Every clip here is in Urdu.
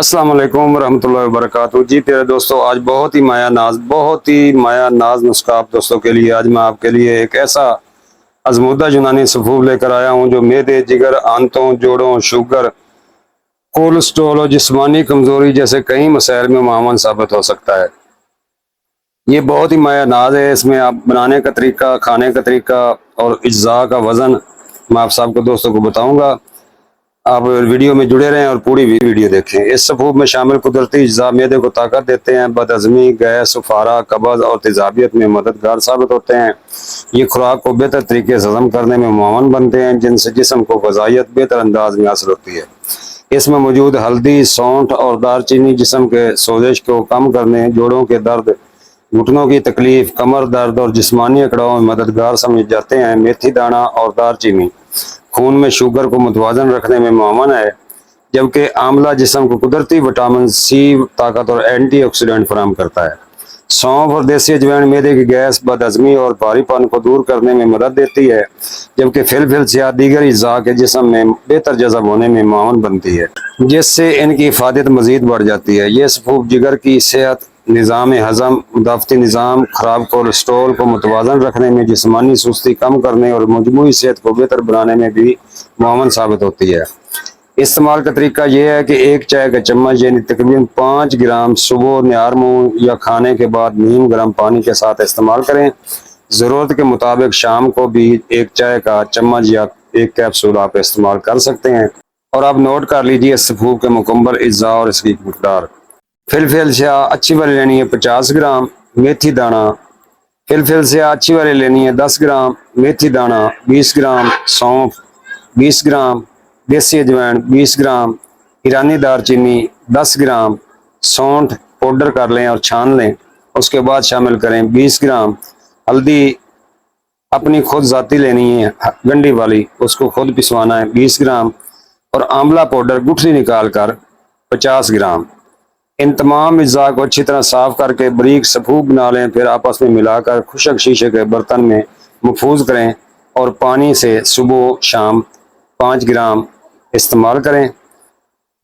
السلام علیکم ورحمۃ اللہ وبرکاتہ۔ جی پیارے دوستو، آج بہت ہی مایا ناز نسخہ آپ دوستوں کے لیے آج میں آپ کے لیے ایک ایسا ازمودہ یونانی سفوف لے کر آیا ہوں جو معدے، جگر، آنتوں، جوڑوں، شوگر، کولسٹرول اور جسمانی کمزوری جیسے کئی مسائل میں معاون ثابت ہو سکتا ہے۔ یہ بہت ہی مایا ناز ہے۔ اس میں آپ بنانے کا طریقہ، کھانے کا طریقہ اور اجزاء کا وزن میں آپ سب کو دوستوں کو بتاؤں گا۔ آپ ویڈیو میں جڑے رہیں اور پوری ویڈیو دیکھیں۔ اس سفوف میں شامل قدرتی اجزاء معدے کو طاقت دیتے ہیں، بد ہضمی، گیس، سفارہ، قبض اور تیزابیت میں مددگار ثابت ہوتے ہیں۔ یہ خوراک کو بہتر طریقے سے ہضم کرنے میں معاون بنتے ہیں، جن سے جسم کو غذائیت بہتر انداز میں حاصل ہوتی ہے۔ اس میں موجود ہلدی، سونٹھ اور دار چینی جسم کے سوزش کو کم کرنے، جوڑوں کے درد، گھٹنوں کی تکلیف، کمر درد اور جسمانی اکڑاؤ میں مددگار سمجھ جاتے ہیں۔ میتھی دانہ اور دار چینی خون میں شوگر کو متوازن رکھنے میں معاون ہے، جبکہ آملہ جسم کو قدرتی وٹامن سی، طاقت اور اینٹی آکسیڈنٹ فراہم کرتا ہے۔ سونف اور دیسی اجوائن معدے کی گیس، بد ہضمی اور بھاری پن کو دور کرنے میں مدد دیتی ہے، جبکہ فلفل سیاہ دیگر اجزاء کے جسم میں بہتر جذب ہونے میں معاون بنتی ہے، جس سے ان کی افادیت مزید بڑھ جاتی ہے۔ یہ سفوف جگر کی صحت، نظام ہضم، مدافعتی نظام، خراب کولیسٹرول کو متوازن رکھنے میں، جسمانی سستی کم کرنے اور مجموعی صحت کو بہتر بنانے میں بھی معاون ثابت ہوتی ہے۔ استعمال کا طریقہ یہ ہے کہ ایک چائے کا چمچ یعنی تقریباً 5 گرام صبح نہار منہ یا کھانے کے بعد نیم گرم پانی کے ساتھ استعمال کریں۔ ضرورت کے مطابق شام کو بھی ایک چائے کا چمچ یا ایک کیپسول آپ استعمال کر سکتے ہیں۔ اور آپ نوٹ کر لیجئے اس سفوف کے مکمل اجزاء اور اس کی مقدار۔ فلفل سیاہ اچھی والی لینی ہے 50 گرام، میتھی دانہ فلفل سیاہ اچھی والی لینی ہے 10 گرام، میتھی دانہ 20 گرام، سونف 20 گرام، دیسی اجوائن 20 گرام، ایرانی دار چینی 10 گرام، سونٹھ پاؤڈر کر لیں اور چھان لیں۔ اس کے بعد شامل کریں 20 گرام ہلدی، اپنی خود ذاتی لینی ہے گنڈی والی، اس کو خود پسوانا ہے 20 گرام، اور آملہ پاؤڈر گٹھلی نکال کر 50 گرام۔ ان تمام اجزاء کو اچھی طرح صاف کر کے باریک سفوف بنا لیں، پھر آپس میں ملا کر خشک شیشے کے برتن میں محفوظ کریں اور پانی سے صبح شام 5 گرام استعمال کریں۔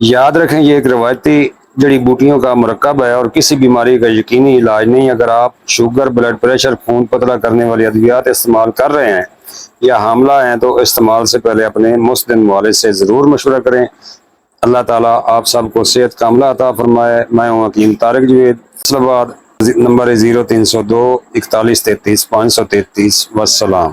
یاد رکھیں یہ ایک روایتی جڑی بوٹیوں کا مرکب ہے اور کسی بیماری کا یقینی علاج نہیں۔ اگر آپ شوگر، بلڈ پریشر، خون پتلا کرنے والی ادویات استعمال کر رہے ہیں یا حاملہ ہیں تو استعمال سے پہلے اپنے مسلم والد سے ضرور مشورہ کریں۔ اللہ تعالیٰ آپ سب کو صحت کاملہ عطا فرمائے۔ میں ہوں حکیم طارق جوید، اسلام آباد، نمبر 0302 4133 533۔ والسلام۔